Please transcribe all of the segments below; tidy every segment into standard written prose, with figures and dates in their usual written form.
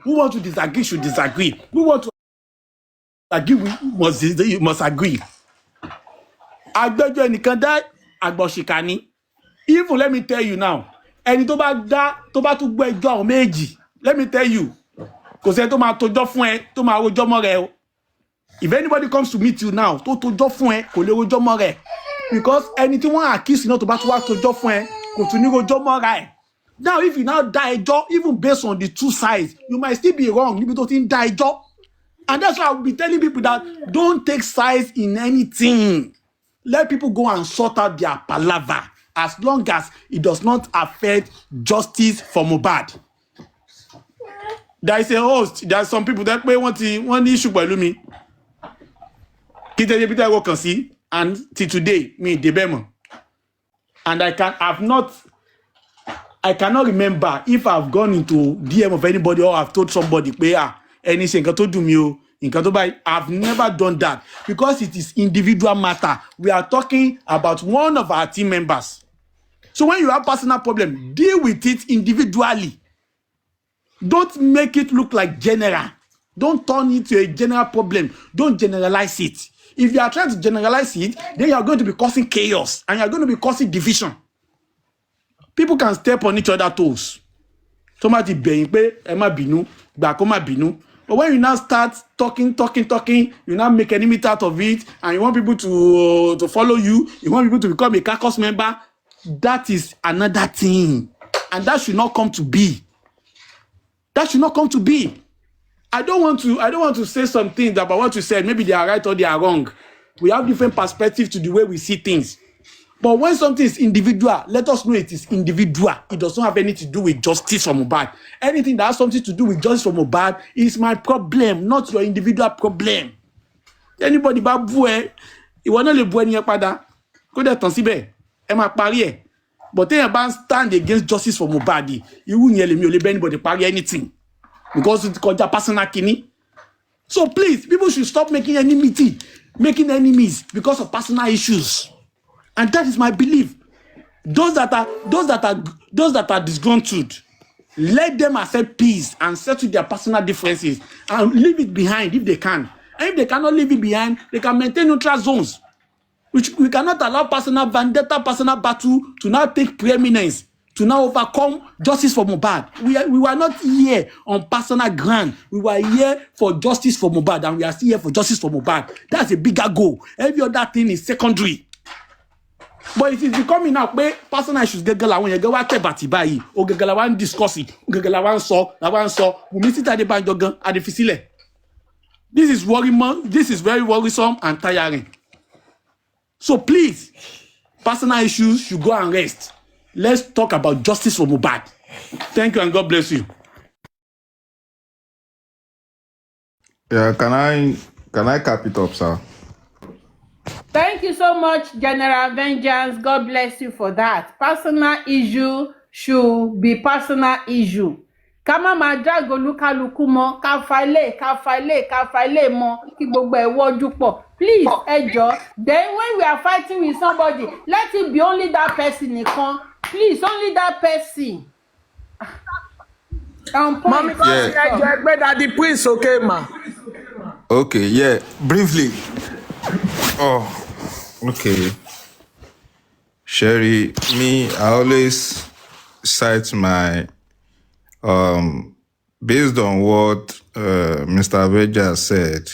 Who want to disagree should disagree. Who want to agree must agree. Agbẹ́jọ́ ẹnìkan dá àgbọ̀ṣìkà ni. Even let me tell you now, ẹni tó bá tún gbọ́ ẹjọ́ àwọn méjì, let me tell you, kò sẹ́ni tó máa tojọ́ fún ẹ tó máa rojọ́ mọ́ rẹ o. If anybody comes to meet you now, tó tojọ́ fún ẹ kò lè rojọ́ mọ́ rẹ, because ẹni tí wọ́n accuse náà tó bá tún wá tojọ́ fún ẹ kò tún ní rojọ́ mọ́ ra ẹ. Now if you now dá ẹjọ́, even based on the two sides, you might still be wrong níbi tó ti ń dá ẹjọ́. And that's why I will be telling people that don't take sides in anything. Let people go and sort out their palaver, as long as it does not affect justice for Mohbad. There is a host. There are some people that want the issue pẹ̀lú mi. Peter will can see, and till today, me debemo. And I cannot remember if I've gone into DM of anybody or I've told somebody, anything to do me. I've never done that because it is individual matter. We are talking about one of our team members. So when you have personal problem, deal with it individually. Don't make it look like general. Don't turn it to a general problem. Don't generalize it. If you are trying to generalize it, then you are going to be causing chaos and you are going to be causing division. People can step on each other's toes. Somebody being pé ẹ má bínú, gbà kó má bínú. But when you now start talking, you now make an enemy out of it, and you want people to follow you, you want people to become a caucus member, that is another thing. And that should not come to be. That should not come to be. I don't want to say some things about what you said. Maybe they are right or they are wrong. We have different perspectives to the way we see things. But when something is individual, let us know it is individual. It does not have anything to do with justice for Mohbad. Anything that has something to do with justice for Mohbad is my problem, not your individual problem. Anybody bá bú ẹ, ìwọ náà lè bú ẹni yẹn padà. Kó dẹ̀ tán síbẹ̀, ẹ máa parí ẹ̀. But téèyàn bá stand against justice for Mohbad, irú yẹn lèmi ò lè bẹ́ anybody parí anything. Because it's called personal kini. So please, people should stop making enemies because of personal issues. And that is my belief. Those that are disgruntled, let them accept peace and settle their personal differences and leave it behind if they can. And if they cannot leave it behind, they can maintain neutral zones. Which we cannot allow personal vendetta, personal battle to now take preeminence, to now overcome justice for Mohbad. We were not here on personal ground. We were here for justice for Mohbad, and we are still here for justice for Mohbad. That's a bigger goal. Every other thing is secondary. But it is becoming now where personal issues get girl when you go out bati bayi o get girl wan discuss it o get girl wan so we meet it at the banjo gan at the facility. This is very worrisome and tiring. So please, personal issues should go and rest. Let's talk about justice for Mohbad. Thank you and God bless you. Yeah, can I cap it up, sir? Thank you so much, General Vengeance. God bless you for that. Personal issue should be personal issue. Kama ma drag olúkálùkù mọ́, ká file mọ́, kí gbogbo ẹ̀ wọ́jú pọ̀. Please, ẹ jọ̀ọ́. Then when we are fighting with somebody, let it be only that person nìkan. Please, only that person. Mommy, yeah. Daddy Prince, okay, ma. Okay, yeah. Briefly. Oh, okay. Sherry, I always cite my based on what Mr. Aveja said,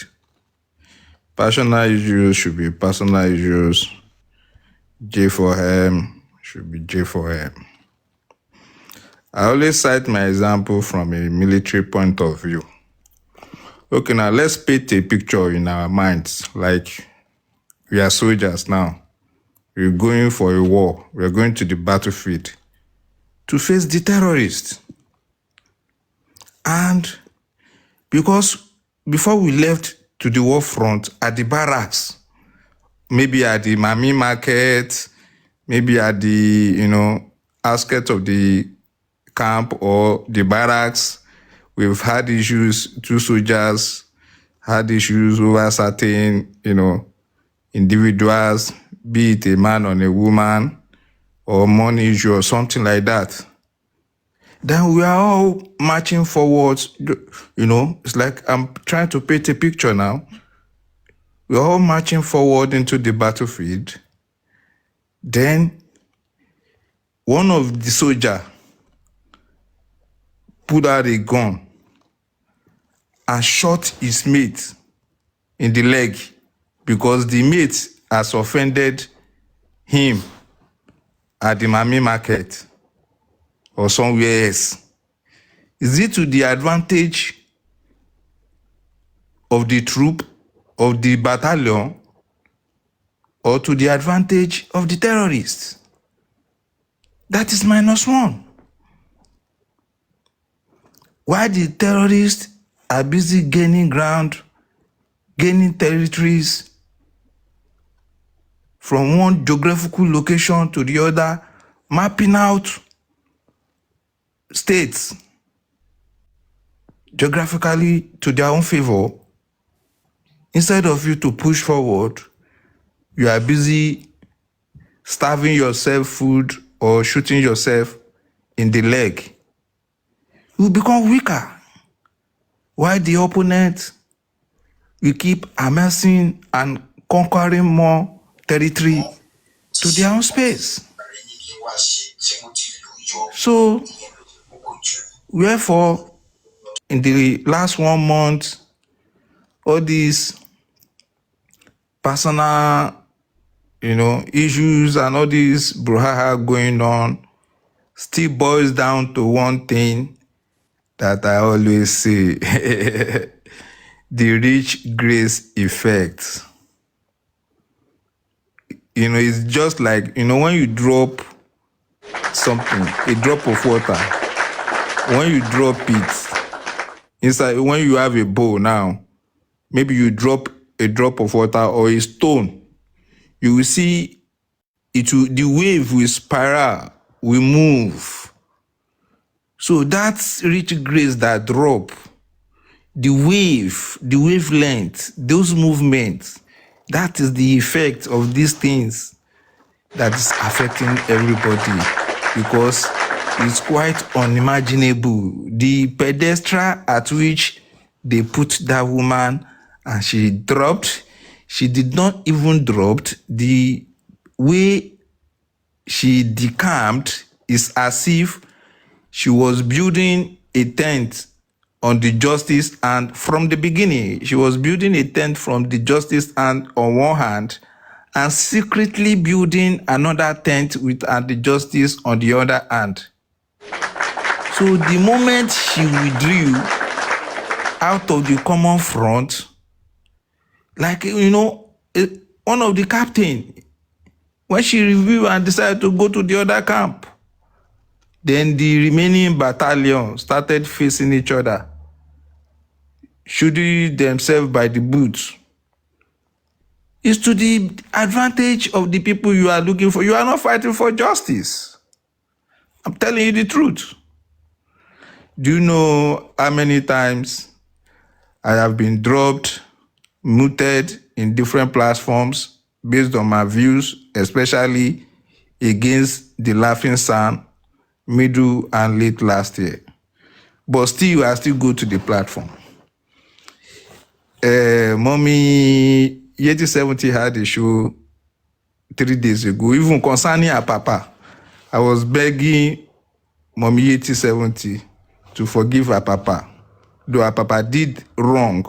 personal issues should be personal issues. J for M should be J for M. I always cite my example from a military point of view. Okay, now let's paint a picture in our minds. Like, we are soldiers now. We're going for a war. We're going to the battlefield to face the terrorists. And because before we left to the war front, at the barracks, maybe at the Mami market, maybe at the, outskirts of the camp or the barracks, we've had issues, two soldiers had issues over certain, individuals, be it a man or a woman, or money issue or something like that. then we are all marching forward. It's like I'm trying to paint a picture now. We're all marching forward into the battlefield. Then one of the soldiers pulled out a gun and shot his mate in the leg because the mate has offended him at the Mami market or somewhere else. Is it to the advantage of the troop, of the battalion, or to the advantage of the terrorists? That is -1. While the terrorists are busy gaining ground, gaining territories from one geographical location to the other, mapping out states geographically to their own favor, instead of you to push forward, you are busy starving yourself food or shooting yourself in the leg. You become weaker. While the opponent will keep amassing and conquering more territory to their own space. So, wherefore, in the last 1 month, all these personal, issues and all this brouhaha going on still boils down to one thing that I always say, the rich grace effect. It's just like, when you drop something, a drop of water, when you drop it, inside, when you have a bowl now, maybe you drop a drop of water or a stone, you will see the wave will spiral, will move. So that's rich grace that drop. The wavelength, those movements, that is the effect of these things that is affecting everybody, because it's quite unimaginable. The pedestal at which they put that woman and she dropped, she did not even drop. The way she decamped is as if she was building a tent on the justice, and from the beginning, she was building a tent from the justice and on one hand, and secretly building another tent with the justice on the other hand. So the moment she withdrew out of the common front, like, one of the captain, when she reviewed and decided to go to the other camp, then the remaining battalion started facing each other, shooting themselves by the boots. It's to the advantage of the people you are looking for. You are not fighting for justice. I'm telling you the truth. Do you know how many times I have been dropped, muted in different platforms based on my views, especially against the Laughing Sun, middle and late last year? But still, I still go to the platform. Mommy Yeti 70 had a show 3 days ago, even concerning her papa. I was begging Mommy Yeti 70 to forgive her papa, though her papa did wrong.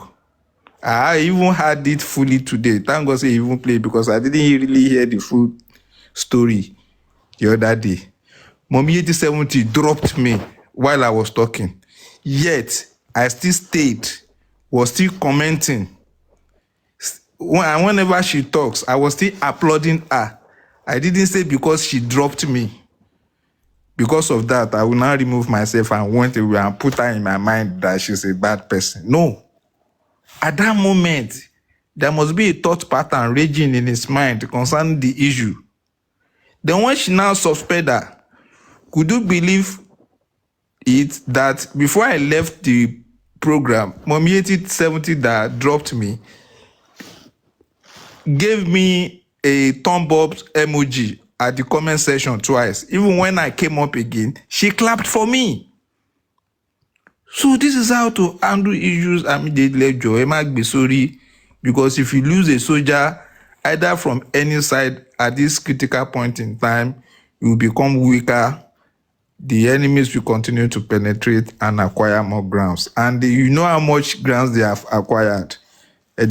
I even heard it fully today. Thank God he even played, because I didn't really hear the full story the other day. Mommy Yeti 70 dropped me while I was talking. Yet, I still stayed, was still commenting. Whenever she talks, I was still applauding her. I didn't say because she dropped me. Because of that, I will now remove myself and went away and put her in my mind that she's a bad person. No. At that moment, there must be a thought pattern raging in his mind concerning the issue. Then when she now suspended her, could you believe it that before I left the program, Mommy 70 that dropped me gave me a thumb up emoji at the comment section twice. Even when I came up again, she clapped for me. So this is how to handle issues immediately, sorry, because if you lose a soldier, either from any side at this critical point in time, you will become weaker. The enemies will continue to penetrate and acquire more grounds. And you know how much grounds they have acquired. The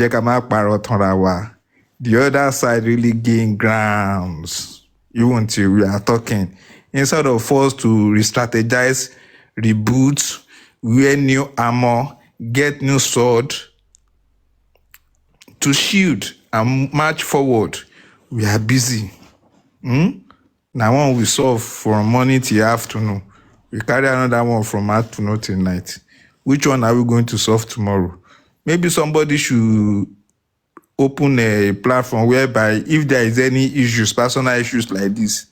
other side really gain grounds. You want to, we are talking. Instead of us to re-strategize, reboot, wear new armor, get new sword, to shield and march forward, we are busy. Now one we solve from morning till afternoon. We carry another one from afternoon till night. Which one are we going to solve tomorrow? Maybe somebody should open a platform whereby if there is any issues, personal issues like this,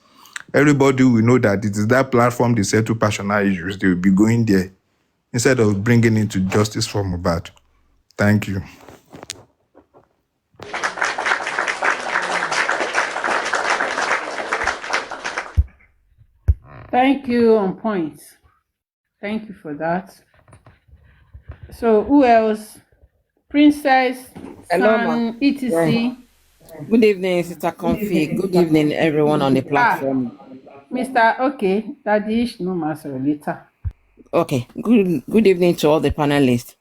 everybody will know that it is that platform they settle personal issues. They will be going there instead of bringing it to justice for Mohbad. Thank you. Thank you, on point. Thank you for that. So who else? Princess, Hello, San, etc. Good evening, Sister Comfy. Good evening, everyone on the platform. Mr. Okay, Daddy, no matter later. Okay, good evening to all the panelists.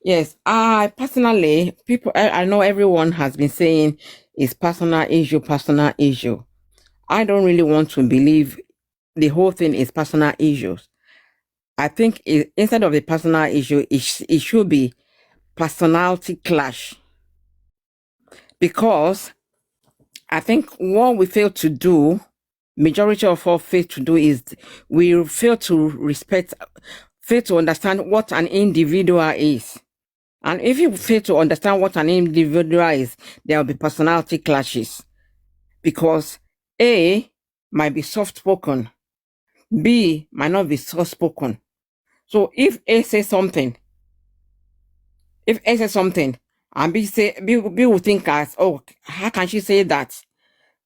Yes, I personally, I know everyone has been saying it's personal issue. I don't really want to believe the whole thing is personal issues. I think instead of the personal issue, it should be personality clash. Because I think what we fail to do, majority of all fail to do, is we fail to understand what an individual is. And if you fail to understand what an individual is, there will be personality clashes. Because A might be soft-spoken, B might not be soft-spoken. So if A says something, and B will think as, oh, how can she say that?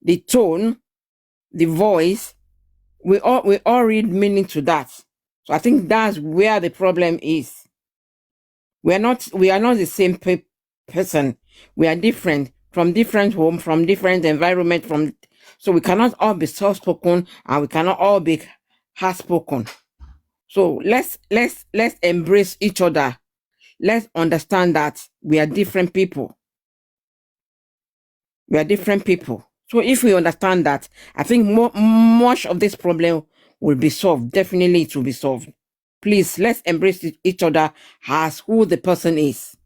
The tone, the voice, we all read meaning to that. So I think that's where the problem is. We are not the same person. We are different, from different home, from different environment, so we cannot all be soft-spoken and we cannot all be hard-spoken. So let's embrace each other. Let's understand that we are different people. We are different people. So if we understand that, I think much of this problem will be solved. Definitely it will be solved. Please, let's embrace each other as who the person is.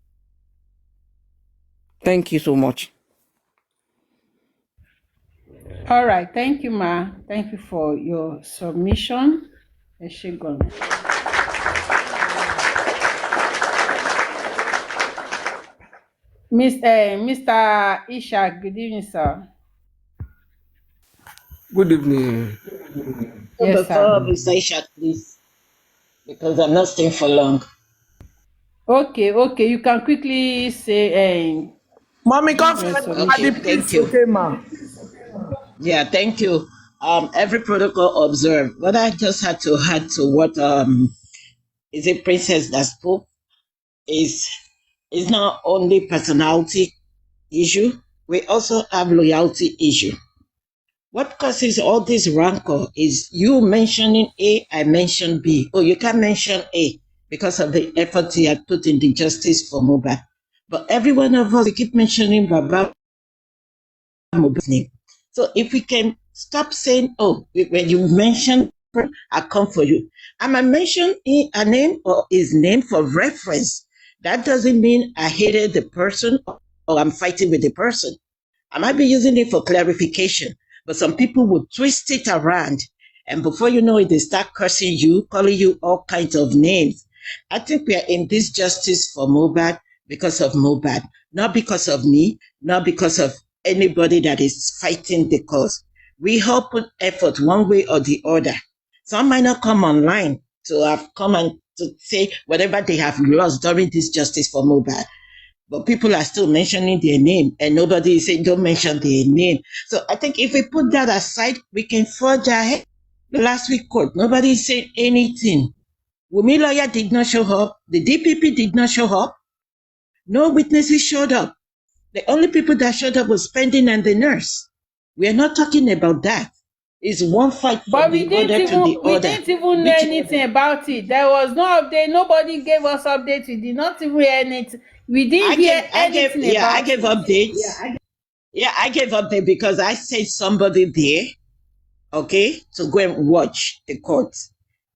Thank you so much. All right, thank you, Ma. Thank you for your submission. Mr. Ishak, good evening, sir. Good evening. Yes, sir. Mr. Ishak, please, because I'm not staying for long. Okay, you can quickly say. Mommy, Comfy, Thank you. okay, ma. Yeah, thank you. Every protocol observed. What I just had to add to what is it Princess that spoke is not only personality issue, we also have loyalty issue. What causes all this rancor is you mentioning A, I mention B. Oh, you can't mention A because of the effort he had put in the justice for Mohbad. But every one of us, we keep mentioning Baba Mohbad's name. So if we can stop saying, oh, when you mention, I come for you. I might mention a name or his name for reference. That doesn't mean I hated the person or I'm fighting with the person. I might be using it for clarification, but some people will twist it around. And before you know it, they start cursing you, calling you all kinds of names. I think we are in this justice for Mohbad because of Mohbad, not because of me, not because of anybody that is fighting the cause. We all put effort one way or the other. Some might not come online to have come and to say whatever they have lost during this justice for Mohbad. But people are still mentioning their name and nobody is saying don't mention their name. So I think if we put that aside, we can forge ahead. Last week court, nobody said anything. Wumi lawyer did not show up. The DPP did not show up. No witnesses showed up. The only people that showed up was Spending and the nurse. We are not talking about that. It's one fight from But we the other didn't to the even we other. didn't even know anything about it. There was no update. Nobody gave us updates. We did not even hear anything. We didn't hear anything about I gave updates. I gave update because I sent somebody there, okay, to go and watch the court.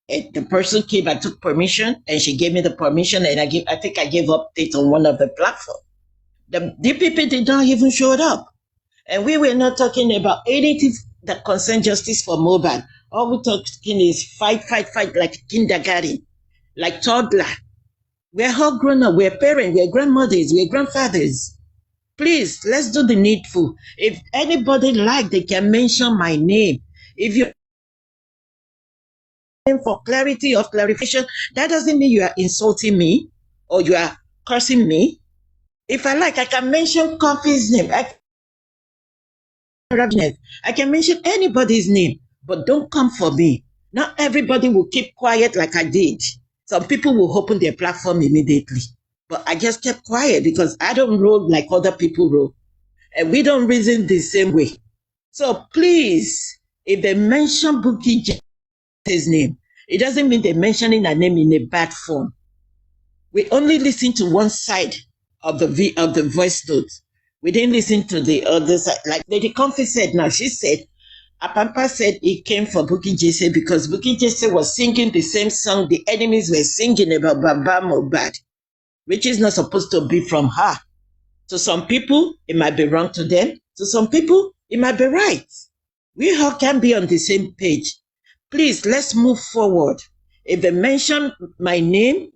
And the person came and took permission, and she gave me the permission, and I think I gave update on one of the platforms. The DPP did not even show up. And we were not talking about anything that concerns justice for Mohbad. All we're talking is fight like kindergarten, like toddler. We're all grown up, we're parents, we're grandmothers, we're grandfathers. Please, let's do the needful. If anybody like, they can mention my name. If you for clarity of clarification, that doesn't mean you are insulting me or you are cursing me. If I like, I can mention Kofi's name. I can mention anybody's name, but don't come for me. Not everybody will keep quiet like I did. Some people will open their platform immediately. But I just kept quiet because I don't roll like other people roll. And we don't reason the same way. So please, if they mention Bukky Jese's name, it doesn't mean they're mentioning a name in a bad form. We only listen to one side of the voice note. We didn't listen to the other side. Like Lady Comfy said now, she said, Apampa said it came for Bukky Jesse because Bukky Jesse was singing the same song the enemies were singing about Baba Mohbad, which is not supposed to be from her. To some people, it might be wrong to them. To some people, it might be right. We all can be on the same page. Please, let's move forward. If they mention my name,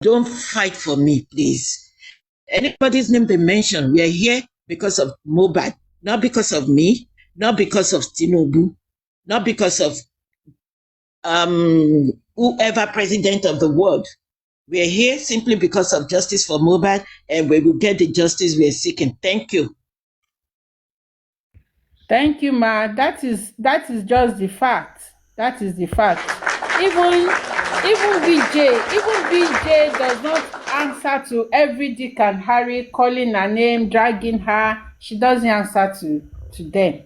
don't fight for me, please. Anybody's name they mention, we are here because of Mohbad, not because of me, not because of Tinubu, not because of whoever president of the world. We are here simply because of justice for Mohbad, and we will get the justice we are seeking. Thank you. Thank you, ma. That is just the fact. That is the fact. Even BJ does not answer to every Dick and Harry calling her name, dragging her. She doesn't answer to them.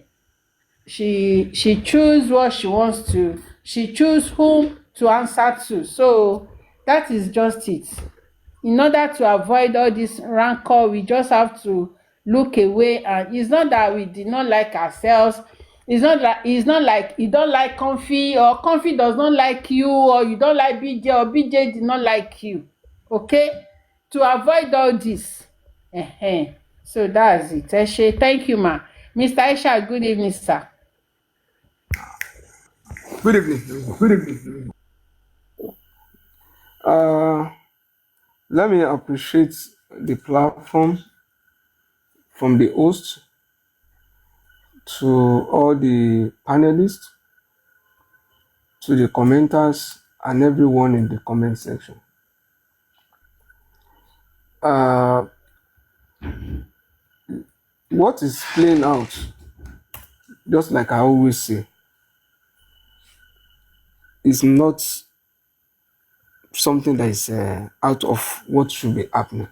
She chooses what she wants to. She chooses whom to answer to. So that is just it. In order to avoid all this rancor, we just have to look away. And it's not that we did not like ourselves. It's not like you don't like Comfy, or Comfy does not like you, or you don't like BJ, or BJ did not like you. Okay? To avoid all this. So that's it. Eshe, thank you, ma. Mr. Aisha, good evening, sir. Good evening. Good evening. Let me appreciate the platform from the host to all the panelists, to the commenters, and everyone in the comment section. What is playing out, just like I always say, is not something that is out of what should be happening.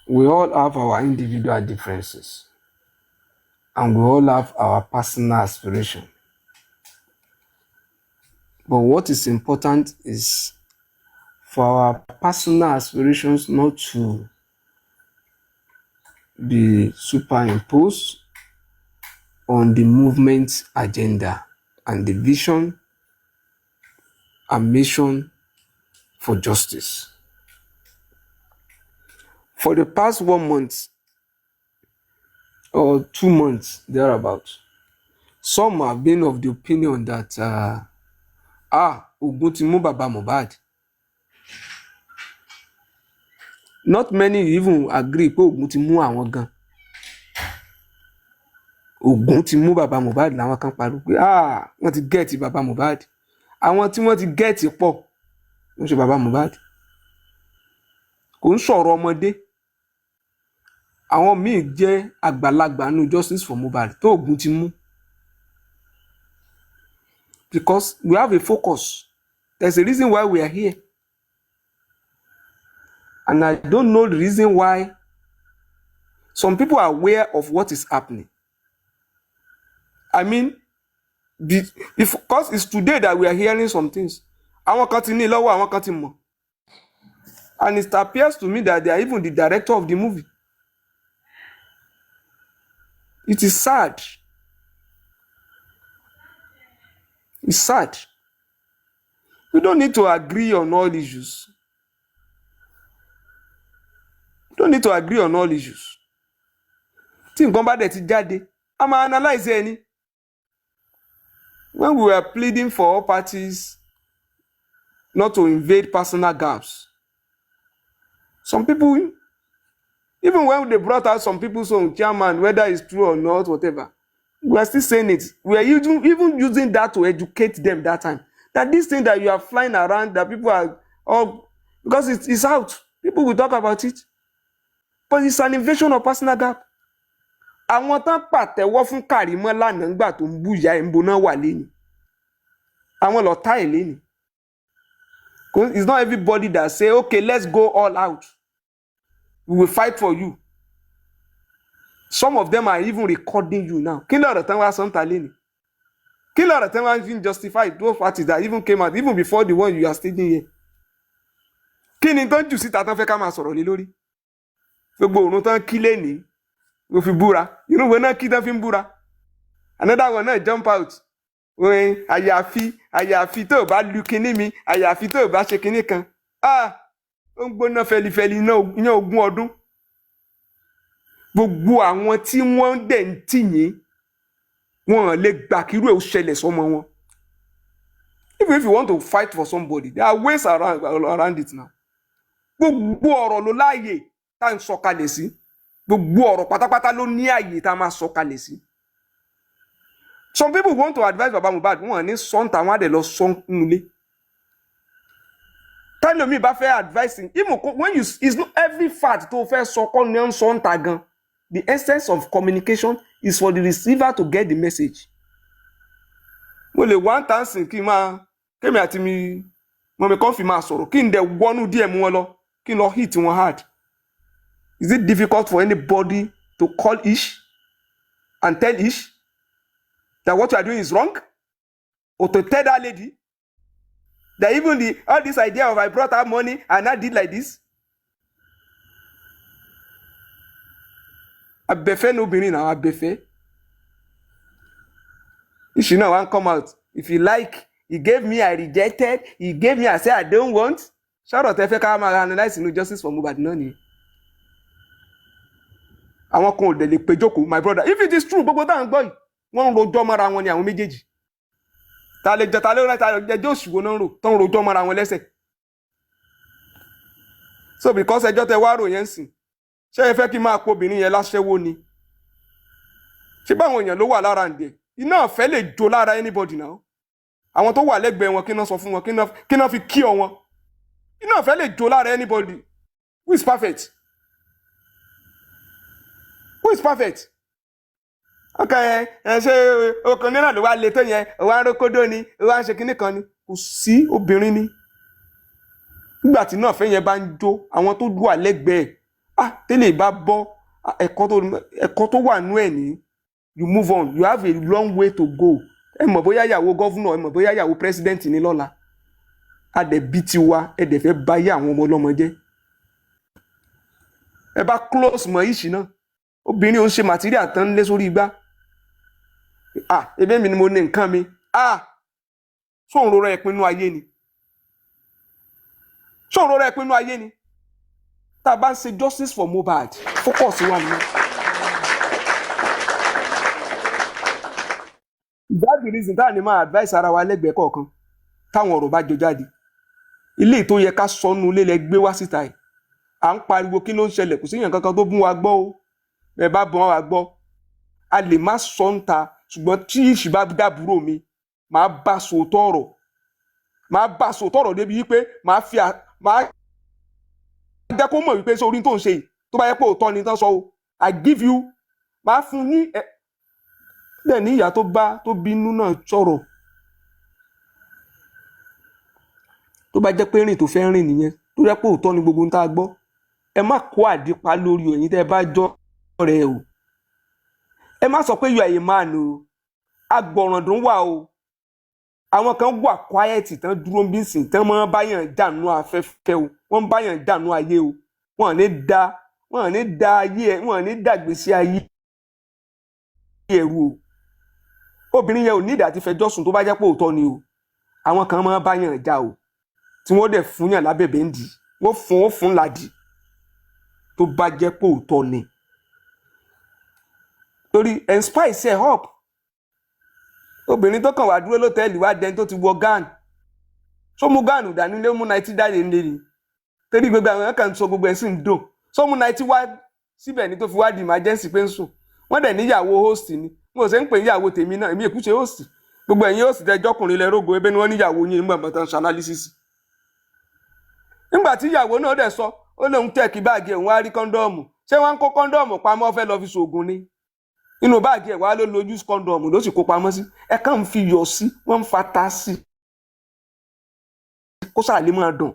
We all have our individual differences, and we all have our personal aspiration. But what is important is for our personal aspirations not to be superimposed on the movement agenda and the vision and mission for justice. For the past 1 month or 2 months, thereabout, some have been of the opinion that Ogun ti mú Baba Mohbad. Not many even agree pé Ogun ti mú àwọn gan. Ogun ti mú Baba Mohbad làwọn kan pariwo pé wọ́n ti gẹ́ẹ̀tì Baba Mohbad. Àwọn tí wọ́n ti gẹ́ẹ̀tì pọ̀ ló ń ṣe Baba Mohbad. Kò ń sọ̀rọ̀ ọmọdé. Àwọn míì jẹ́ àgbàlagbà nínú justice for Mohbad tó Ogun ti mú. because we have a focus. There's a reason why we are here. And I don't know the reason why some people are aware of what is happening. I mean, because it's today that we are hearing some things. Àwọn kan ti ní lọ́wọ́, àwọn kan ti mọ̀. And it appears to me that they are even the director of the movie. It is sad. It's sad. We don't need to agree on all issues. We don't need to agree on all issues. Tí nǹkan bá dẹ̀ ti jáde, a máa analyze ẹni. When we were pleading for all parties not to invade personal gaps, some people, even when they brought out some people's own chairman, whether it's true or not, whatever, we are still saying it. We are even using that to educate them that time. That this thing that you are flying around, that people are all, because it's out. People will talk about it. But it's an invasion of personal gap. Àwọn tán pàtẹ́wọ́ fún Kàrímọ́ lánàá ńgbà tó ń bú ìyá ẹ̀ ń boná wà léni. Àwọn lọ̀tá ẹ̀ léni. It's not everybody that say, okay, let's go all out. We will fight for you. Some of them are even recording you now. Kí ló ọ̀rọ̀ tán wá sọ́ńtà léni? Kí ló ọ̀rọ̀ tán wá even justify those parties that even came out, even before the one you are stating here? Kí ni tán jù síta tán fẹ́ ká máa sọ̀rọ̀ lé lórí? Gbogbo òrùn tán kí léni. Go fi búra. You know, we're not kid of him búra. Another one náà jump out. When àyàfi tó bá lu kinní mi, àyàfi tó bá ṣe kinní kan. Ah, ó ń gbóná fẹlifẹli iná ogún ọdún. Gbogbo àwọn tí wọ́n dẹ̀ ń tì yín, wọ́n lè gbà kírú ẹ̀ ó ṣẹlẹ̀ sọ́mọ wọn. Even if you want to fight for somebody, there are ways around it now. Gbogbo ọ̀rọ̀ ló láàyè tá ń sọ kalẹ̀ sí. Gbogbo ọ̀rọ̀ pátápátá ló ní àyè tá máa sọ kalẹ̀ sí. Some people want to advise Baba Mohbad, wọ́n ní sọ́ńtà wọn á dẹ̀ lọ sọ́n nulẹ̀. Tẹ́lẹ̀ mi bá fẹ́ advising, even when you, it's not every fact tó fẹ́ sọ kọ́ ní sọ́ńtà gan. The essence of communication is for the receiver to get the message. Mo lè wá ń tàn sí kí n máa, kémi àti mi, mo mi kàn fi máa sọ̀rọ̀, kí n dẹ̀ wọnú díẹ̀ mú wọn lọ, kí n lọ hit wọn hard. Is it difficult for anybody to call Ish and tell Ish that what you are doing is wrong? Or to tell that lady that even all this idea of I brought her money and I did like this? Abefe no bini now, Abefe. Ish now want come out. If you like, he gave me, I rejected. He gave me, I said I don't want. Shout out Efe Kama analyze no justice for Mohbad noni. Àwọn kan ò dẹ̀ lè pé jókòó, my brother. If it is true, gbogbo tá ń gbọ́ yìí, wọ́n ń rojọ́ mọ́ra wọn ni àwọn méjèèjì. Ta lè jẹ ta lè rán ta lè jẹ́ òṣùwò náà rò, tán ń rojọ́ mọ́ra wọn lẹ́sẹ̀. So because ẹjọ́ tẹ wá rò yẹn sìn, ṣé ẹ fẹ́ kí máa po obìnrin yẹn láṣẹ́wó ni? Ṣé báwọn èèyàn ló wà lára ǹdẹ̀? Iná ọ̀fẹ́ lè jó lára anybody now. Àwọn tó wà lẹ́gbẹ̀ẹ́ wọn kí náà sọ fún wọn, kí náà fi kí ọ wọn. Iná ọ̀fẹ́ lè jó lára anybody. Who is perfect? Who is perfect? Okay, ṣe ọkàn náà ló wá le tó yẹn, ó wá ń rókódó ni, ó wá ń ṣe kinní kan ni. Kò sí obìnrin ni. Nígbà tí náà fẹ́ yẹn bá ń jó, àwọn tó wà lẹ́gbẹ̀ẹ́, tẹ́lẹ̀ bá bọ́ ẹ̀kọ́ tó wà nú ẹ̀ ní, you move on. You have a long way to go. Ẹ mọ̀ bóyá ìyàwó governor, ẹ mọ̀ bóyá ìyàwó president ní lọ́la. A dẹ̀ bí tiwa, ẹ dẹ̀ fẹ́ báyé àwọn ọmọ ọlọ́mọ jẹ́. Ẹ bá close mọ́ ìṣì náà. Obìnrin ò ń ṣe material tán lé sórí igbá. Ebe mi ni mo ní nǹkan mi. Ṣóun rọra ìpinnu ayé ni. Ṣóun rọra ìpinnu ayé ni. Tá a bá ń ṣe justice for Mohbad, focus wa ni. That's the reason tá a ní máa advice ara wa lẹ́gbẹ̀ẹ́ kọ̀ọ̀kan táwọn ọ̀rọ̀ bá jọ jáde. Ilé tó yẹ ká sọnù ilé lẹ gbé wá síta ẹ̀. À ń pariwo kí ló ń ṣẹlẹ̀, kò sí èèyàn kankan tó bún wa gbọ́ o. Ẹ bá bọ́n wa gbọ́. A lè má sọ ń ta, ṣùgbọ́n tí ìṣì bá dàbúrò mi, màá bá sòótọ́ ọ̀rọ̀. Màá bá sòótọ́ ọ̀rọ̀ débi wípé màá jẹ́ kó mọ̀ wípé sórí tó ń ṣe yìí tó bá yẹ pé òótọ́ ni tán sọ o. I give you, màá fún ní bẹ́ẹ̀ ní ìyá tó bínú náà sọ̀rọ̀. tó bá jẹ́ pé rìn tó fẹ́ rìn nìyẹn tó jẹ́ pé òótọ́ ni gbogbo ń tá a gbọ́ ẹ má kó àdípa lórí ẹ̀yin tẹ́ ẹ bá jọ rẹ̀ o ẹ má sọ pé you are a man o agbọ̀ràndùn wà o àwọn kan wà quiet tán dúró bí sìn tán máa báyàn dànù afẹ́fẹ́ o wọ́n báyàn dànù ayé o wọ́n ní da ayé ẹ wọ́n ní dàgbèsí ayé ẹ̀rù o obìnrin yẹn ò ní ìdá ti fẹjọ́ sùn tó bá jẹ́ pé òótọ́ ni o àwọn kan máa báyàn já o tí wọ́n dẹ̀ fún yàn lábẹ́bẹ́ ń dì wọ́n fún ládì tó bá jẹ́ pé òótọ́ ni torí ẹ̀ ń spice ẹ̀ up obìnrin tó kàn wá dúró lọ́tẹ́ẹ̀lì wá dẹni tó ti wọ gán só mú gán dání lé mú náìtì dáre ńlẹ ni torí gbogbo àwọn kan sọ gbogbo ẹ̀ sì ń dùn só mú náìtì wá síbẹ̀ ni tó fi wá di emergency pé ń sùn wọ́n dẹ̀ níyàwó host ni mo ṣe ń pè níyàwó tèmi náà èmi èkú ṣe host gbogbo ẹ̀yin host tẹjọ́kùnrin lẹ rógo ebe ni wọ́n níyàwó yín nígbà mọ́tàn ṣe analysis nígbà tí ìyàwó náà dẹ̀ sọ ó lóun tẹ̀kí báàgì ẹ̀ wọ́n á rí kọ́ńdọ́ọ̀mù ṣé wọ́n ń kó kọ́ńdọ́ọ̀mù pamọ́ fẹ́ lọ fi ṣoògùn ni inú báàgì ẹ̀ wá ló lo use kọ́ńdọ̀mù ló sì kó pamọ́ sí ẹ kàn ń fi yọ̀ sí wọ́n ń fata sí kó sàlẹ̀ máa dùn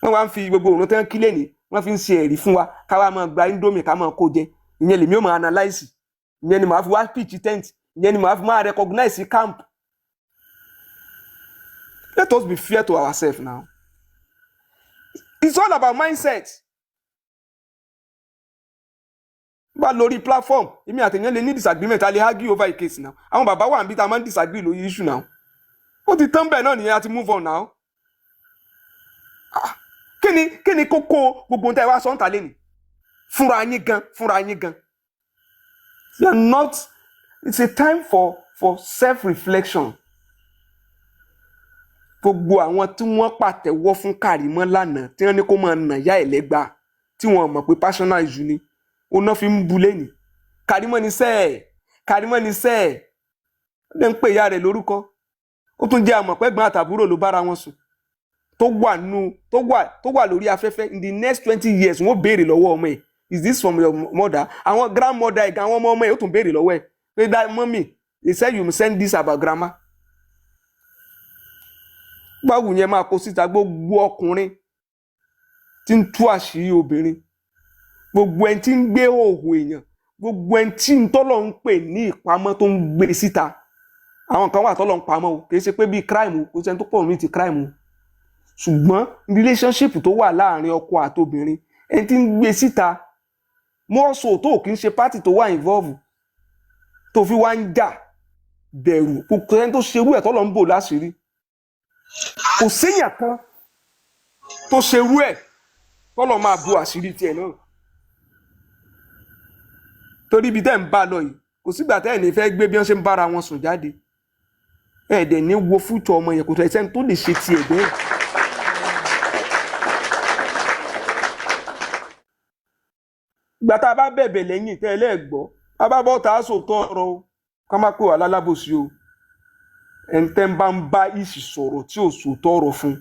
wọ́n wá ń fi gbogbo òun tán kílẹ̀ ní wọ́n fi ń ṣe ẹ̀rí fún wa káwa máa gba indomie ká máa kó jẹ ìyẹn lèmi ò máa analyse ìyẹn ni màá fi wá pitch tent ìyẹn ni màá fi máa recognize camp let us be fair to ourselves now it's all about mindset. Bá lórí platform èmi àtẹ̀yàn lè ní disagreement a lè argue over a case now àwọn bàbá wà níbi tá a máa ń disagree lórí issue now ó ti tán bẹ́ẹ̀ náà nìyẹn a ti move on now kí ni kókó gbogbo ohun tí ẹ wá sọ ń ta lẹ́nu fúnra yín gan you are not it's a time for self-reflection gbogbo àwọn tí wọ́n pàtẹ́wọ́ fún Kàrímọ́ lánàá tí wọ́n ní kó máa nà yá ẹ̀lẹ́gbà tí wọ́n mọ̀ pé personal issue ni ona fi ń bu lẹ́yìn Kàrímọ́ ni sẹ́ẹ̀ lè ń pè ìyá rẹ̀ lórúkọ ó tún jẹ́ àmọ̀ pẹ́gbọ́n àtàbúrò ló bára wọn sùn tó wà lórí afẹ́fẹ́ in the next 20 years wọ́n béèrè lọ́wọ́ ọmọ ẹ̀ is this from your mother àwọn grandmother ẹ̀gá àwọn ọmọ ẹ̀ ó tún béèrè lọ́wọ́ ẹ̀ pé that mommy they said you send this about grandma báwo yẹn máa kó síta gbogbo ọkùnrin tí ń tú àṣírí obìnrin gbogbo ẹni tí ń gbé òhò èèyàn gbogbo ẹni tí ń tọ́lọ̀ ń pè ní ìpamọ́ tó ń gbé síta àwọn kan wà tọ́lọ̀ ń pamọ́ o kì í ṣe pé bíi crime o kò sẹ́ni tó pọ̀ ní ti crime o ṣùgbọ́n relationship tó wà láàrin ọkọ àtobìnrin ẹni tí ń gbé síta mọ́ọ̀sọ̀ tó kì í ṣe party tó wà involve tó fi wá ń jà bẹ̀rù kò sẹ́ni tó ṣerú ẹ̀ tọ́lọ̀ ń bò láṣìírí kò séèyàn kan tó ṣerú ẹ̀ tọ́lọ̀ máa bu àṣírí tiẹ̀ náà torí ibi tẹ́ ń bá lọ yìí kò sígbà tẹ́ ẹ̀ ní fẹ́ gbé bí wọ́n ṣe ń bára wọn sùn jáde ẹ̀ dẹ̀ ní wo fújọ ọmọ yẹn kò tó ẹ̀sẹ̀ tó lè ṣe tiẹ̀ bẹ́ẹ̀. ìgbà tá a bá bẹ̀bẹ̀ lẹ́yìn tẹ́ ẹ lẹ́ẹ̀gbọ́ a bá bọ́ tá a sòótọ́ ọ̀rọ̀ o ká má pè wá lálábòsí o ẹ̀ǹtẹ́ ń bá ìsì sọ̀rọ̀ tí ò sòótọ́ ọ̀rọ̀ fún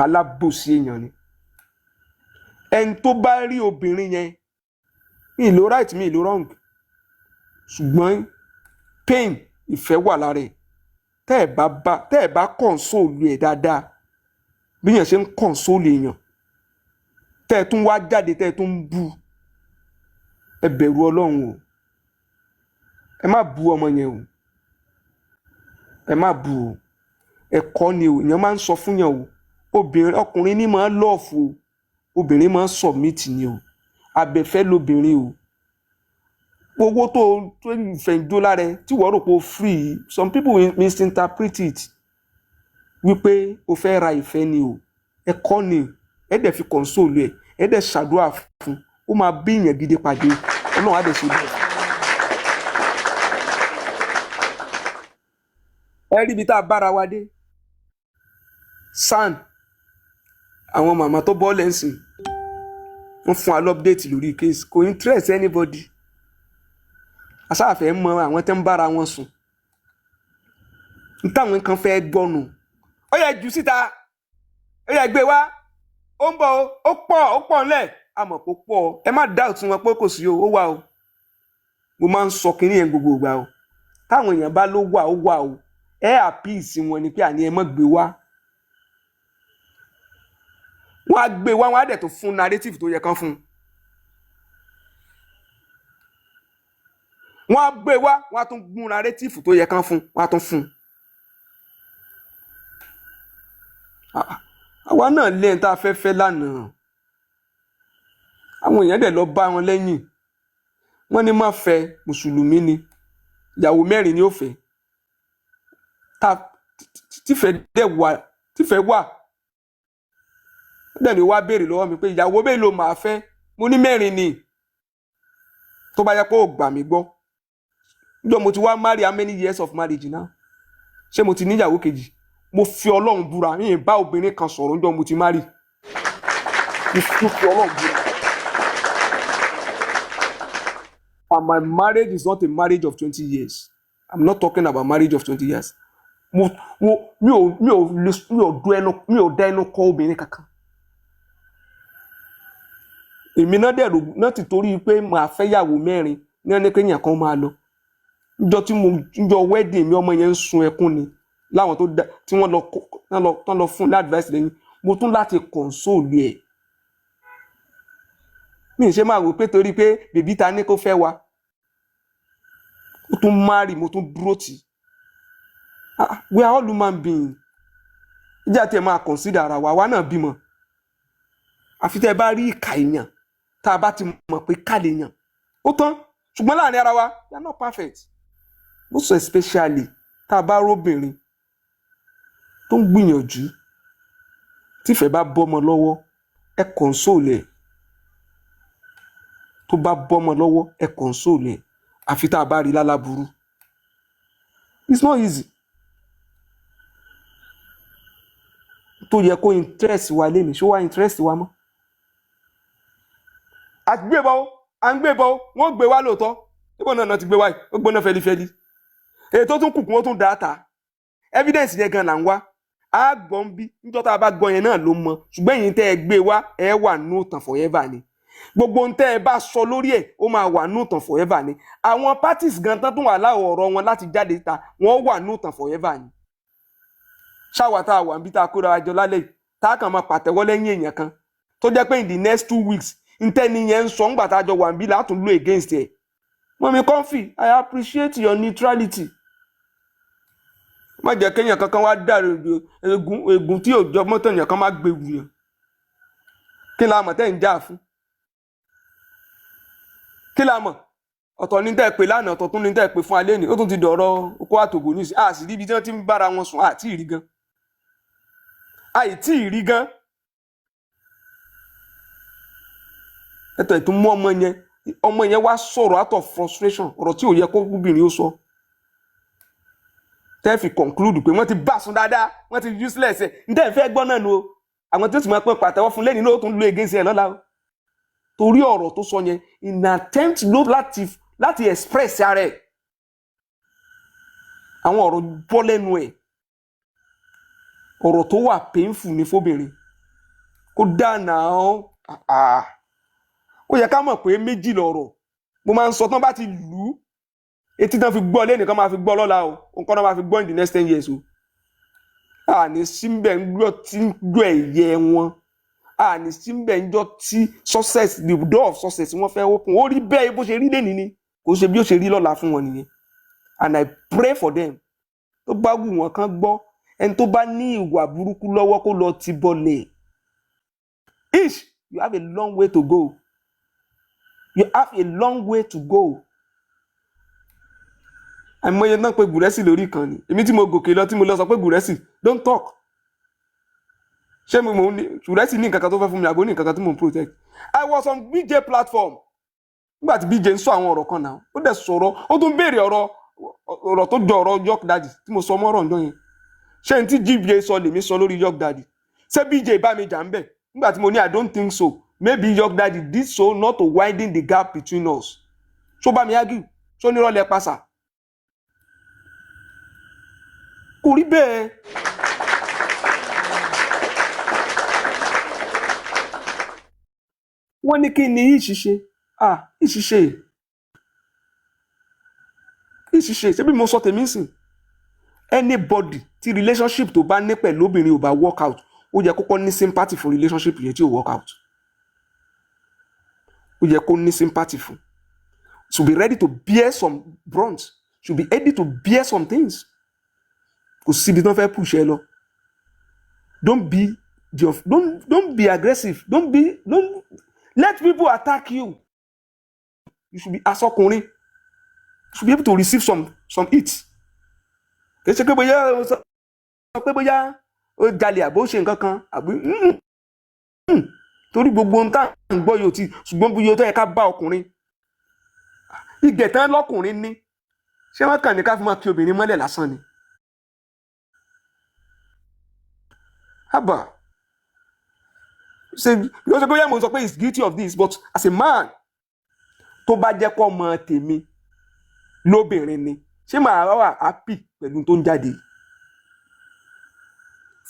alábòsí èèyàn ni ẹni tó bá rí obìnrin yẹn mi ìlò right mi ìlò wrong ṣùgbọ́n pain ìfẹ́ wà lára ẹ̀ tẹ́ ẹ̀ bá console ẹ̀ dáadáa bí yẹn ṣe ń console èèyàn tẹ́ ẹ̀ tún wá jáde tẹ́ ẹ̀ tún ń bú ẹ bẹ̀rù Ọlọ́run o ẹ má bú ọmọ yẹn o ẹ má bú o ẹ̀kọ́ ni o èèyàn máa ń sọ fún yẹn o ọkùnrin ní máa ń lọ́ọ̀fù o obìnrin máa ń submit ni o abẹ́fẹ́ lóbìnrin o owó tó ìfẹ̀ǹdó lára ẹ tí wọ́n rò pé o free some people misinterpret it wípé o fẹ́ ra ìfẹ́ ni o ẹ̀kọ́ ni ẹ dẹ̀ fi console ẹ dẹ̀ ṣàdúrà fún ó máa bí ìyẹn gidi pàdé Ọlọ́run á dẹ̀ ṣe bẹ́ẹ̀. ẹ rí ibi tá a bára wa dé SAN àwọn màmá tó bọ́ lẹ́sìn wọ́n fún wa update lórí case kò interest anybody asáfẹ́ mọ àwọn tẹ́ ń bára wọn sùn nítawọn kan fẹ́ gbọ́nù ó yẹ jù síta ó yẹ gbé wá ó ń bọ̀ ó pọ̀ ńlẹ̀ àmọ́ kó pọ̀ ẹ má doubt wọn pé kò sí o ó wà o mo máa ń sọ kínní yẹn gbogbo ìgbà o táwọn èèyàn bá ló wà ó wà o ẹ àpíìsì wọn ni pé àní ẹ má gbé wá wọ́n á gbé wá, wọ́n á dẹ̀ tó fún narrative tó yẹ kán fún. Wọ́n á gbé wá, wọ́n á tún gún narrative tó yẹ kán fún, wọ́n á tún fún. Àwa náà lẹ́yìn tá a fẹ́ fẹ́ lánàá. Àwọn èèyàn dẹ̀ lọ bá wọn lẹ́yìn. Wọ́n ní má fẹ́ mùsùlùmí ni. Ìyàwó 4 ni ó fẹ́. Tífẹ̀ wà. Dẹ̀ ni wá béèrè lọ́wọ́ mi pé ìyàwó mélòó máa fẹ́. Mo ní 4 ni. Tó bá yẹ pé ó gbà mí gbọ́. Ǹjọ́ mo ti wá marry how many years of marriage now? Ṣé mo ti níyàwó kejì? Mo fi Ọlọ́run búra, mi ì bá obìnrin kan sọ̀rọ̀ ǹjọ́ mo ti marry. Mo fi Ọlọ́run búra. And my marriage is not a marriage of 20 years. I'm not talking about marriage of 20 years. Mi ò dá ẹnu kọ obìnrin kankan. Èmi náà dẹ̀rù náà ti torí pé màá fẹ́ yàwó 4 ní ẹni pé èèyàn kan máa lọ. Ǹjọ́ wedding mi ọmọ yẹn ń sun ẹkún ni. Láwọn tí wọ́n lọ fún advice lẹ́yìn. Mo tún láti console ẹ̀. Mi ì ṣe máa wò pé torí pé bèbí ta ní kó fẹ́ wa. Mo tún marry, mo tún dúró tì. We are all human beings. Ìjà tí ẹ máa consider ara wa náà bímọ. Àfi tẹ́ ẹ bá rí ìkà èèyàn tá a bá ti mọ̀ pé ká lè yàn. Ó tán. Ṣùgbọ́n láàrin ara wa, we are not perfect. Most especially tá a bá róbìnrin tó ń gbìyànjú tífẹ̀ bá bọ́mọ lọ́wọ́ ẹ console ẹ̀. Tó bá bọ́mọ lọ́wọ́ ẹ console ẹ̀. Àfi tá a bá rí lálábùrú. It's not easy. Tó yẹ kó interest wa lé ní ṣó wá interest wa mọ́. Àgbébọ̀ à ń gbébọ̀ wọ́n gbé wá lóòótọ́. Níbo náà ti gbé wá yìí ó gbóná fẹ́lifẹ́li. Èyí tó tún kù kún ó tún dáta. Evidence yẹn gan là ń wá. A gbọ́n bí níjọ́ tá a bá gbọ́ yẹn náà ló mọ. Ṣùgbọ́n èyí tẹ́ ẹ gbé wá ẹ wà nù tàn forever ni. Gbogbo ohun tẹ́ ẹ bá sọ lórí ẹ̀ ó máa wà nù tàn forever ni. Àwọn parties gan tán tún wà láwọ̀ ọ̀rọ̀ wọn láti jáde ta wọ́n wà nù tàn forever ni. Ṣáwa tá a wà níbi tá a kóra wa jọ lálẹ́ yìí tá a kàn máa pàtẹ́wọ́ lẹ́yìn èèyàn kan tó jẹ́ pé in the next 2 weeks ntẹ́ni yẹn ń sọ ńgbà tá a jọ wà níbí látún lò against ẹ̀. Mọ̀mí Comfy, I appreciate your neutrality. Má jẹ́ kéèyàn kankan wá dàrú egun tí òjò mọ́tò èèyàn kan má gbé wù yàn. Kí la mọ̀ tẹ́ ń jà fún? Kí la mọ̀? Ọ̀tọ̀ ní tẹ́ pé lánàá ọ̀tọ̀ tún ní tẹ́ pé fún alẹ́ ní ó tún ti dọ̀rọ̀ oko àtògò ní sí àti ibi tí wọ́n ti ń bára wọn sùn àti ìrí gan. Àìtí ìrí gan. Ẹ̀tọ́ ìtún mú ọmọ yẹn wá sọ̀rọ̀ out of frustration ọ̀rọ̀ tí ò yẹ kó obìnrin ó sọ. Tẹ́ fi conclude pé wọ́n ti bá sùn dáadáa wọ́n ti useless ẹ̀ ní tẹ́ fẹ́ gbọ́ náà nu o. Àwọn tí ó sì máa pẹ́ pàtẹ́wọ́ fún lẹ́ni náà ó tún lo against ẹ̀ lọ́la o. Torí ọ̀rọ̀ tó sọ yẹn in attempt ló láti express ara ẹ̀. Àwọn ọ̀rọ̀ bọ́ lẹ́nu ẹ̀. Ọ̀rọ̀ tó wà painful ní fóbìnrin. Kó dáná ó yẹ ká mọ̀ pé méjì lọ̀rọ̀. Mo máa ń sọ tán bá ti lù ú. Etí tán fi gbọ́ lẹ́nìkan máa fi gbọ́ lọ́la o. Nǹkan náà máa fi gbọ́ in the next 10 years o. Àní síbẹ̀ ń gbọ́ tí ń gbọ́ ẹ̀yẹ wọn. Àní síbẹ̀ ń jọ tí success the door of success wọ́n fẹ́ open. Ó rí bẹ́ẹ̀ bó ṣe rí lẹ́ni ni. Kò ṣe bí ó ṣe rí lọ́la fún wọn nìyẹn. And I pray for them. Tó bá wù wọ́n kán gbọ́. Ẹni tó bá ní ìwà burúkú lọ́wọ́ kó lọ ti bọlẹ̀. Ish, you have a long way to go. You have a long way to go. Àìmọye náà pé Gùrẹ́sì lórí kan ni. Èmi tí mo gòkè lọ tí mo lọ sọ pé Gùrẹ́sì don't talk. Ṣé mo ní Gùrẹ́sì ní nǹkan kan tó fẹ́ fún mi àbó ní nǹkan kan tí mo ń protect. I was on BJ platform. Nígbà tí BJ ń sọ àwọn ọ̀rọ̀ kan náà. Ó dẹ̀ sọ̀rọ̀ ó tún béèrè ọ̀rọ̀ tó jọ ọ̀rọ̀ York Daddy tí mo sọ mọ́rọ̀ ǹjọ́ yẹn. Ṣé n tí GBA sọ lèmi sọ lórí York Daddy? Ṣé BJ bá mi jà ń bẹ̀? Nígbà tí mo ní I don't think so. Maybe York Daddy did so not to widen the gap between us. Ṣó bá mi argue? Ṣó nírọ̀lẹ́ pàṣà? Kò rí bẹ́ẹ̀. Wọ́n ní kí ni ìṣiṣẹ́? Ìṣiṣẹ́. Ṣé bí mo sọ tèmi sìn? Anybody tí relationship tó bá ní pẹ̀lú obìnrin ò bá work out, ó yẹ kọ́kọ́ ní sympathy fún relationship yẹn tí ò work out. Ó yẹ kó ní sympathy fún. Should be ready to bear some brunt. Should be ready to bear some things. Kò síbi tán fẹ́ push ẹ lọ. Don't be aggressive. Don't let people attack you. You should be asọkùnrin. You should be able to receive some hits. Kì í ṣe pé bóyá ó jalè àbó ṣe nǹkan kan àbí torí gbogbo ohun tá à ń gbọ́ yóò ti ṣùgbọ́n bí yóò tó yẹ ká bá ọkùnrin. Ìgẹ̀tán lọ́kùnrin ní ṣé wọ́n kàn ní ká fi máa kí obìnrin mọ́lẹ̀ lásán ni. Haba ṣe yóò ṣe pé yẹ́ mo sọ pé he is guilty of this, but as a man tó bá jẹ́ kó ọmọ tèmi lóbìnrin ni ṣé màá wà happy pẹ̀lú tó ń jáde.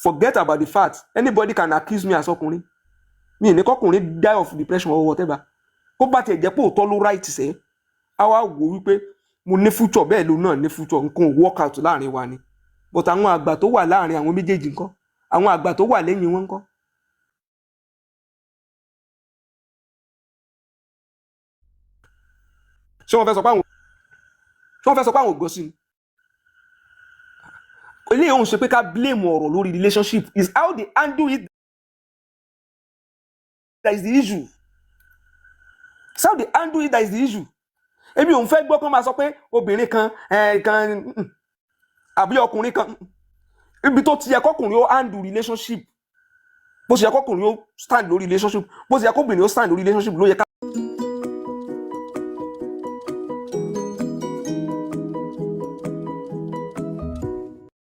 Forget about the fact anybody can accuse me as ọkùnrin. Mi ní kọkùnrin die of depression or whatever. Kó bá tiẹ̀ jẹ́ pé òótọ́ ló right sẹ́ a wá wò wípé mo ní future bẹ́ẹ̀ ló náà ní future nǹkan work out láàrin wa ni. But àwọn àgbà tó wà láàrin àwọn méjèèjì ńkọ́? Àwọn àgbà tó wà lẹ́yìn wọn ńkọ́? Ṣé wọ́n fẹ́ sọ pé àwọn ògbó sí ni? Ilé òun ṣe pé ká blame ọ̀rọ̀ lórí relationship is how they handle it that is the issue. It's how they handle it that is the issue. Èmi òun fẹ́ gbọ́ kán máa sọ pé obìnrin kan àbí ọkùnrin kan ibi tó ti yẹ kọkùnrin ó handle relationship bó ṣe yẹ kọkùnrin ó stand lórí relationship bó ṣe yẹ kóbìnrin ó stand lórí relationship ló yẹ ká